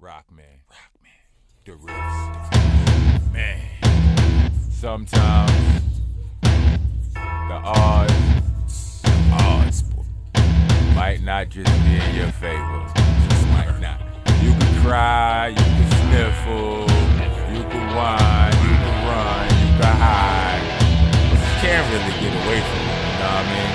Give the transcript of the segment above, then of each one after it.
Rockman, the riffs. Man, sometimes the odds might not just be in your favor. Just might not. You can cry, you can sniffle, you can whine, you can run, you can hide. But you can't really get away from it, you know what I mean?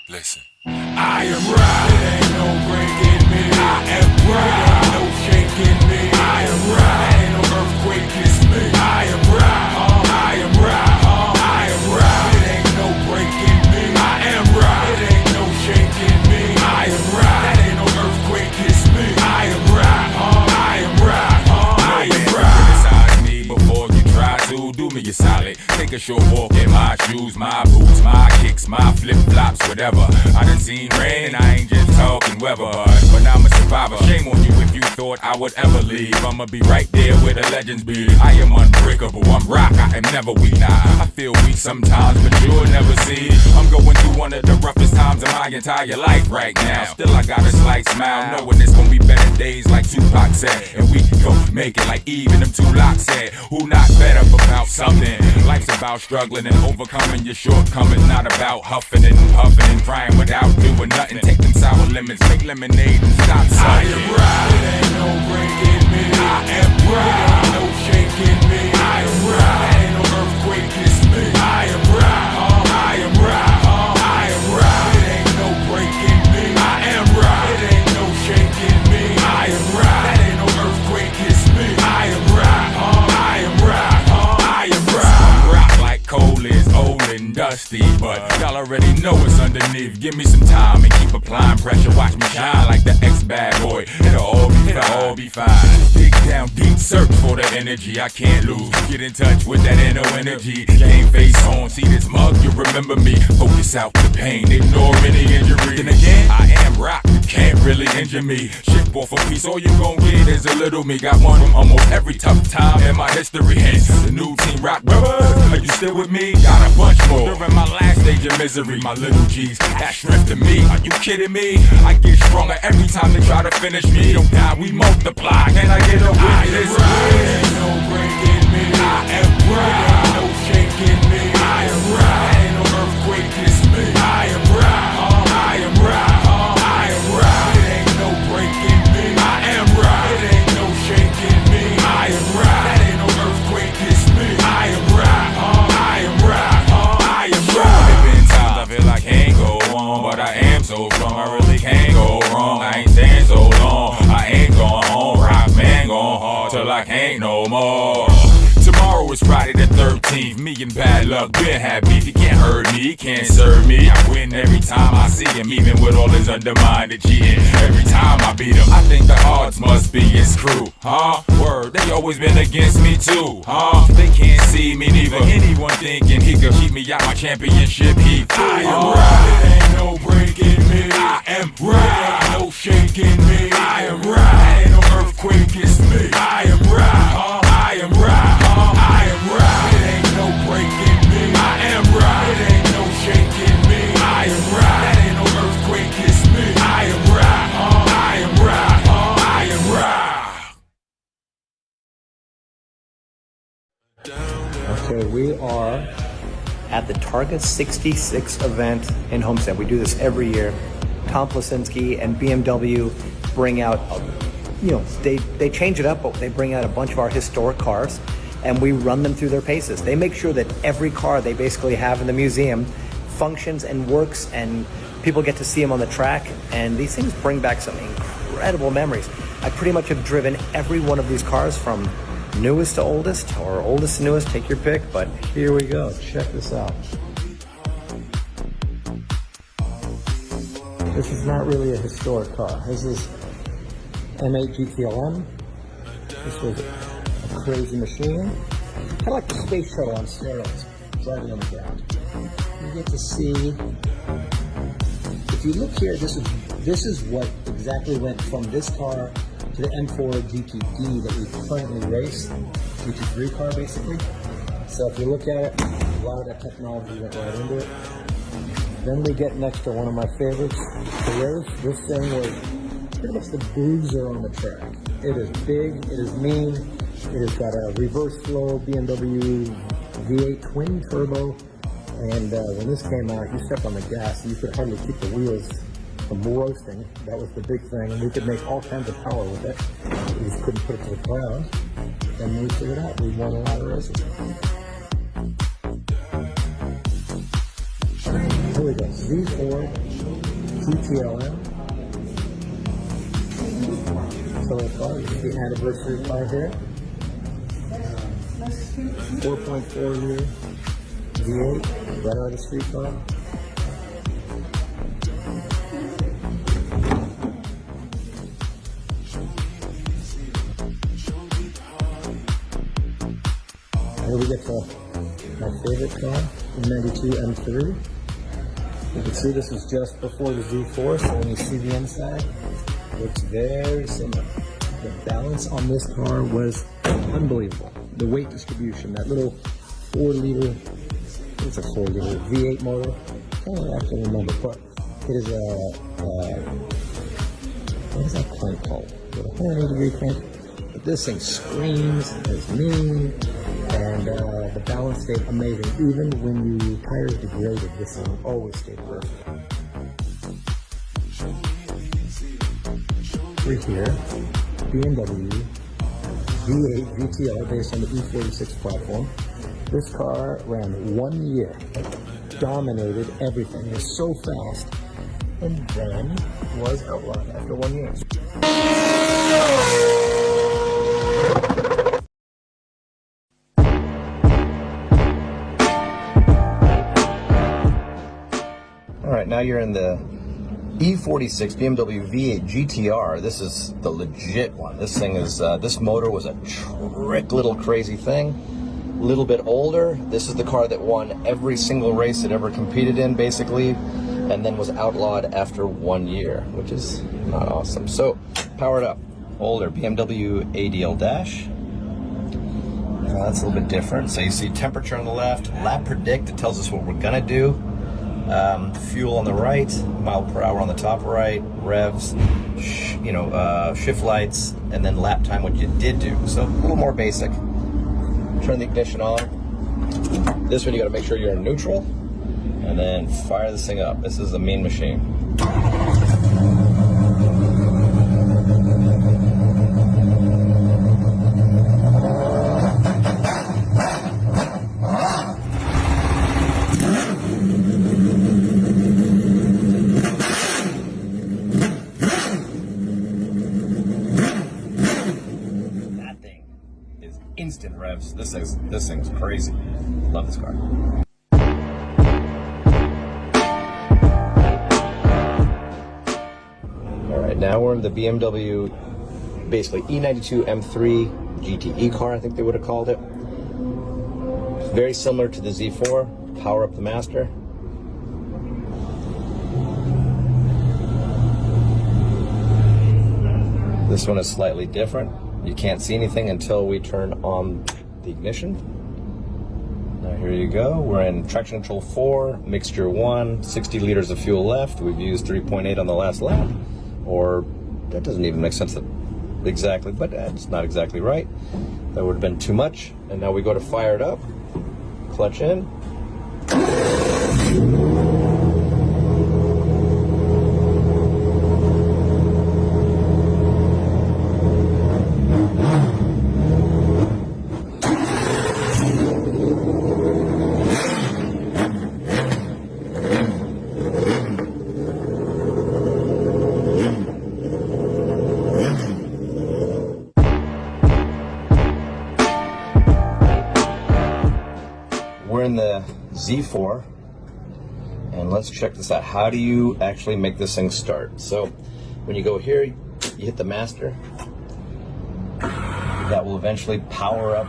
Listen. I am right, it ain't no breaking me. I am right, it ain't no shaking me. I am right, ain't no earthquake kiss me. I am right, I am right, I am right, it ain't no breaking me. I am right, it ain't no shaking me. I am right, that ain't no earthquake kiss me. I am right, I am right, I am right. Criticize me before you try to do me a solid. Take a short walk in my shoes, my boots, my kicks, my flip-flops, whatever. I done seen rain and I ain't just talking weather, but I'm a survivor. Shame on you if you thought I would ever leave. I'ma be right there where the legends be. I am unbreakable, I'm rock, I am never weak. Nah, I feel weak sometimes, but you'll never see. I'm going through one of the roughest times of my entire life right now. Still I got a slight smile, knowing it's gonna be better days like Tupac said. And we gon' make it like even them two locks said. Who not better about something? Life's about struggling and overcoming your shortcomings, not about huffing and puffing and crying without doing nothing. Take them sour lemons, make lemonade and stop sucking. I am right, it ain't no breaking me. I am right, it ain't no shaking me. I am right, ain't no earthquake kiss me. I am right, I am right, I am right, it ain't no breaking me. I am right, it ain't no shaking me. I am right, that ain't no earthquake kiss me. I am right, I am right, I am right. I'm rock like coal is old and dusty, but y'all already know it's underneath. Give me some time and keep applying pressure. Watch me shine like the ex-bad boy. It'll all be fine. Dig down deep, search for the energy I can't lose. Get in touch with that inner energy. Game face on, see this mug, you remember me. Focus out the pain, ignore any injury. Then again, I am rock, you can't really injure me. Ship off a piece, all you gon' get is a little me. Got one from almost every tough time in my history. Hence, the new team rock brothers. Are you still with me? Got a bunch more. During my last stage of misery, my little G's, that's strength to me. Are you kidding me? I get stronger every time they try to finish me. Don't die, we multiply. Can I get a witness? I am right, ain't no breaking me. I am right, ain't no shaking me. I am right, ain't no earthquake kiss me. I am right, I am right, I am right, it ain't no breaking me. I am right, it ain't no shaking me. I am right, that ain't no earthquake kiss me. I am right, I am right, I am right. There been times I feel like I can't go on, but I am so strong, I really can't go wrong. I ain't staying so long, I ain't going home. Rock man going hard till I can't no more. Tomorrow is Friday the 13th. Me and bad luck been had beef. He can't hurt me, he can't serve me. I win every time I see him, even with all his undermined cheating. Every time I beat him, I think the odds must be his crew. Huh? Word, they always been against me too. Huh? They can't see me neither. Anyone thinking he could cheat me out my championship heat. I am right, it ain't no breaking me. I am right, ain't no shaking me. I am right, ain't no earthquake kiss me. I am right, I am right, I am right, it ain't no breaking me. I am right, it ain't no shaking me. I am right, that ain't no earthquake kiss me. I am right, I am right, I am right. Okay, we are at the Targa 66 event in Homestead. We do this every year. Tom Plucinsky and BMW bring out, they change it up, but they bring out a bunch of our historic cars and we run them through their paces. They make sure that every car they basically have in the museum functions and works, and people get to see them on the track, and these things bring back some incredible memories. I pretty much have driven every one of these cars from newest to oldest, or oldest to newest, take your pick, but here we go. Check this out. This is not really a historic car. This is M3 GTR. This was a crazy machine. Kind of like the space shuttle on steroids, driving on the ground. You get to see, if you look here, this is what exactly went from this car to the M4 GTD that we currently race, GT3 car basically. So if you look at it, a lot of that technology went right into it. Then we get next to one of my favorites to race. This thing was pretty much the bruiser on the track. It is big, it is mean, it has got a reverse flow BMW V8 twin turbo, and when this came out, you stepped on the gas, you could hardly keep the wheels from roasting. That was the big thing, and we could make all kinds of power with it. We just couldn't put it to the ground, and we figured out we won a lot of races. Here we go, Z4 GTLM. So far, this is the anniversary car here. 4.4 liter V8, right out of the street car. Here we get to my favorite car, the 92 M3. You can see this is just before the Z4, so when you see the inside, it looks very similar. The balance on this car was unbelievable. The weight distribution, that little 4 liter, it's a 4 liter V8 motor. I don't actually remember, but it is a, what is that crank called? With a 180-degree crank. But this thing screams, it's mean, and the balance stayed amazing. Even when the tires degraded, this thing always stayed perfect. Right here, BMW V8 GTR based on the E46 platform. This car ran 1 year, dominated everything. It was so fast, and then was outlawed after 1 year. All right, now you're in the E46 BMW V8 GTR. This is the legit one. This thing is, this motor was a trick little crazy thing. A little bit older. This is the car that won every single race it ever competed in, basically, and then was outlawed after 1 year, which is not awesome. So, powered up. Older BMW ADL dash. That's a little bit different. So you see temperature on the left, lap predict, it tells us what we're gonna do. Fuel on the right, mile per hour on the top right, revs, shift lights, and then lap time, what you did do. So a little more basic. Turn the ignition on. This one you gotta make sure you're in neutral, and then fire this thing up. This is a mean machine. Instant revs. This thing's crazy. Love this car. All right, now we're in the BMW, basically E92 M3 GTE car, I think they would have called it. Very similar to the Z4. Power up the master. This one is slightly different. You can't see anything until we turn on the ignition. Now here you go. We're in traction control 4, mixture 1, 60 liters of fuel left. We've used 3.8 on the last lap. Or that doesn't even make sense exactly, but it's not exactly right. That would have been too much. And now we go to fire it up, clutch in. We're in the Z4, and let's check this out. How do you actually make this thing start? So when you go here, you hit the master. That will eventually power up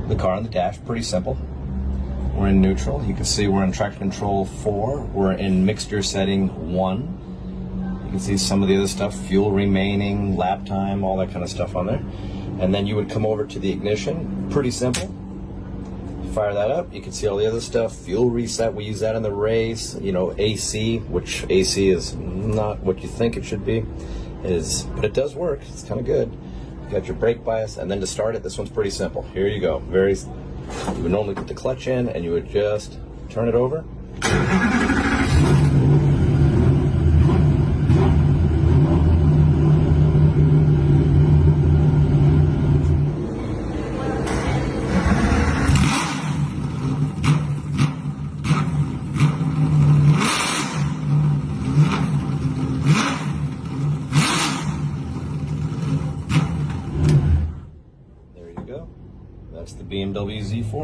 the car on the dash. Pretty simple. We're in neutral. You can see we're in traction control 4. We're in mixture setting 1. You can see some of the other stuff, fuel remaining, lap time, all that kind of stuff on there. And then you would come over to the ignition. Pretty simple. Fire that up, you can see all the other stuff. Fuel reset, we use that in the race. You know, AC, which AC is not what you think it should be, but it does work. It's kind of good. You got your brake bias, and then to start it, this one's pretty simple. Here you go. You would normally put the clutch in, and you would just turn it over. That's the BMW Z4.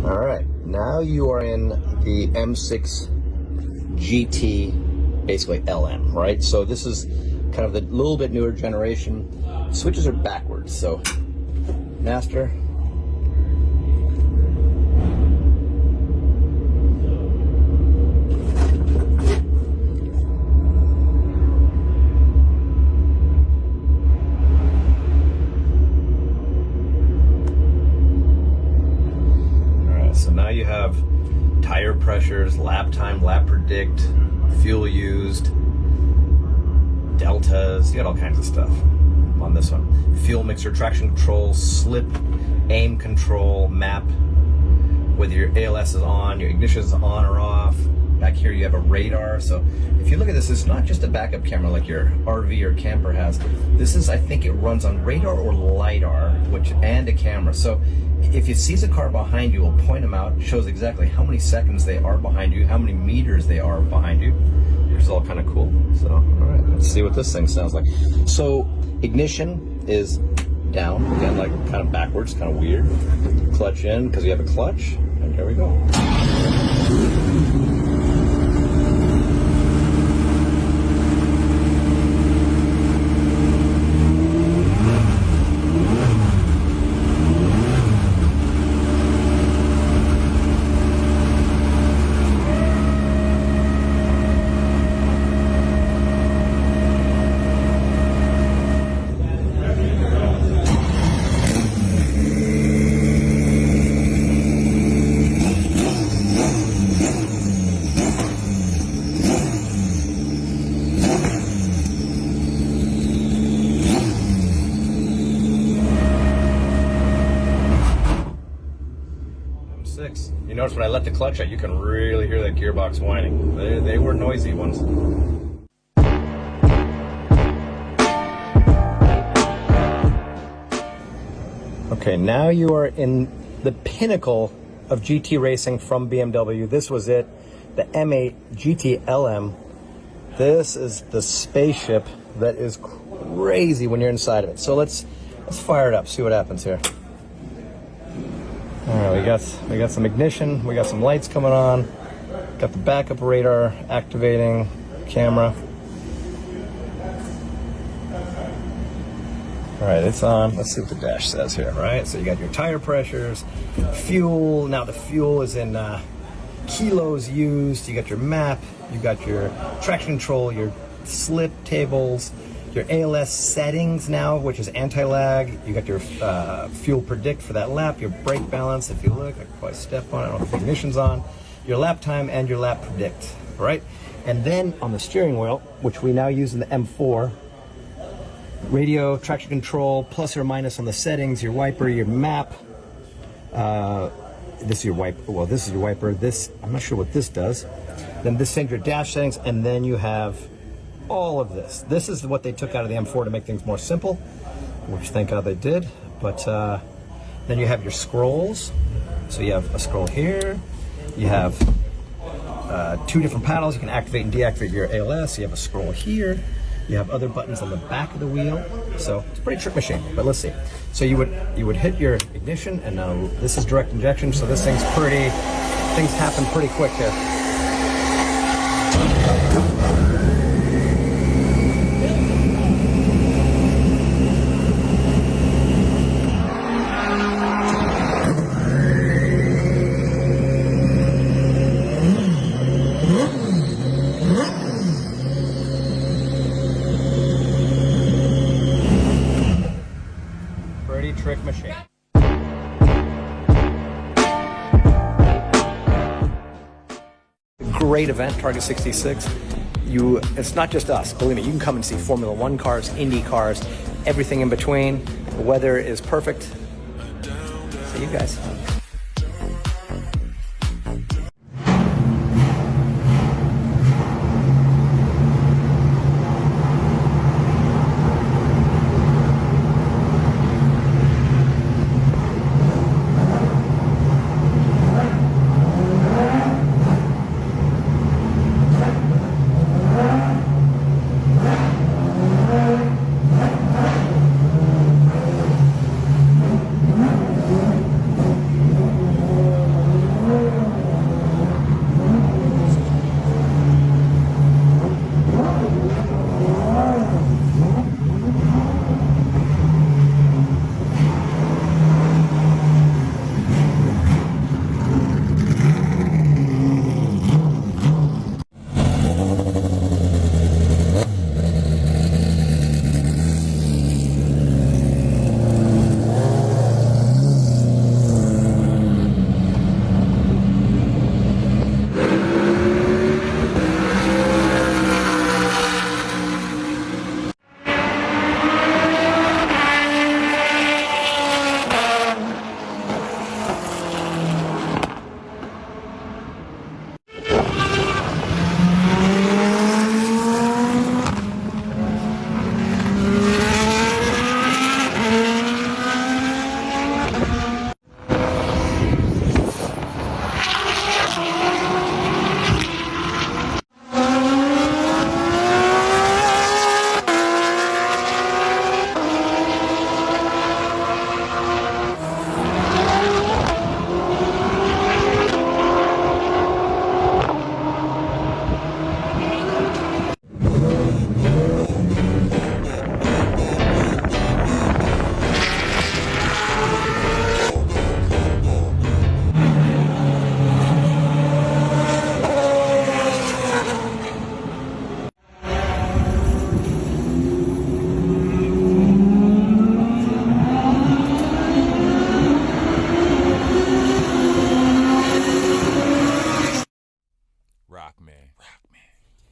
All right, now you are in the M6 GT, basically LM, right? So this is kind of the little bit newer generation. Switches are backwards, so master. So now you have tire pressures, lap time, lap predict, fuel used, deltas, you got all kinds of stuff on this one. Fuel mixer, traction control, slip, aim control, map, whether your ALS is on, your ignition is on or off. Back here you have a radar. So if you look at this, it's not just a backup camera like your RV or camper has. This is, I think it runs on radar or LiDAR, and a camera. So if it sees a car behind you, it'll point them out, shows exactly how many seconds they are behind you, how many meters they are behind you, which is all kind of cool. So, all right, let's see what this thing sounds like. So ignition is down, again, like kind of backwards, kind of weird. Clutch in, because you have a clutch, and here we go. You notice when I let the clutch out, you can really hear that gearbox whining. They were noisy ones. Okay, now you are in the pinnacle of GT racing from BMW. This was it, the M8 GT LM. This is the spaceship that is crazy when you're inside of it. So let's fire it up, see what happens here. All right, we got some ignition, we got some lights coming on, got the backup radar activating, camera. All right, it's on. Let's see what the dash says here, right? So you got your tire pressures, fuel. Now the fuel is in kilos used. You got your map, you got your traction control, your slip tables, your ALS settings now, which is anti-lag. You got your fuel predict for that lap, your brake balance. If you look, I can probably step on it. I don't know if the ignition's on. Your lap time and your lap predict, right? And then on the steering wheel, which we now use in the M4, radio, traction control, plus or minus on the settings, your wiper, your map. This is your wiper. Well, this is your wiper. This, I'm not sure what this does. Then this sends your dash settings, and then you have all of this. This is what they took out of the M4 to make things more simple, which thank God they did. But then you have your scrolls. So you have a scroll here. You have two different paddles. You can activate and deactivate your ALS. You have a scroll here. You have other buttons on the back of the wheel. So it's a pretty trick machine, but let's see. So you would hit your ignition, and now this is direct injection, so this thing's things happen pretty quick here. Great event, Targa 66. It's not just us, believe me, you can come and see Formula One cars, Indy cars, everything in between. The weather is perfect. See you guys.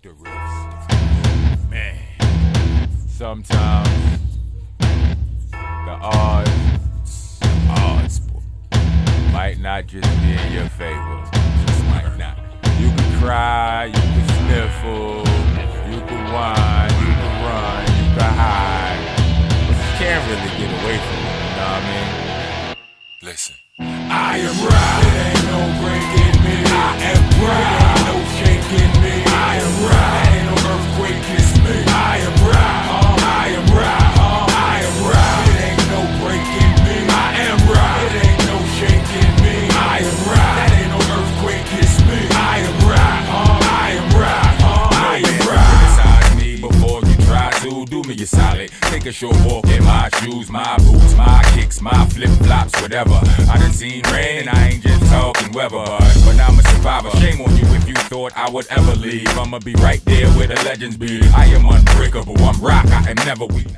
The riffs. Man, sometimes the odds might not just be in your favor. Just might not. You can cry, you can sniffle, you can whine, you can run, you can hide, but you can't really get away from it, you know what I mean? Listen. I am right, it ain't no breaking me. I am right, it ain't no shaking me. I am right, it ain't no earthquake kiss me. I am right, I am right, I am right, it ain't no breaking me. I am right, it ain't no shaking me. I am right, that ain't no earthquake kiss me. I am right, I am right, I am right. Criticize me before you try to do me a solid. Take a short walk in my shoes, my boots, my kicks, my flip-flops, whatever. I done seen rain and I ain't just talking weather, but I'm a survivor. Shame on you if you thought I would ever leave. I'ma be right there where the legends be. I am unbreakable, I'm rock, I am never weak.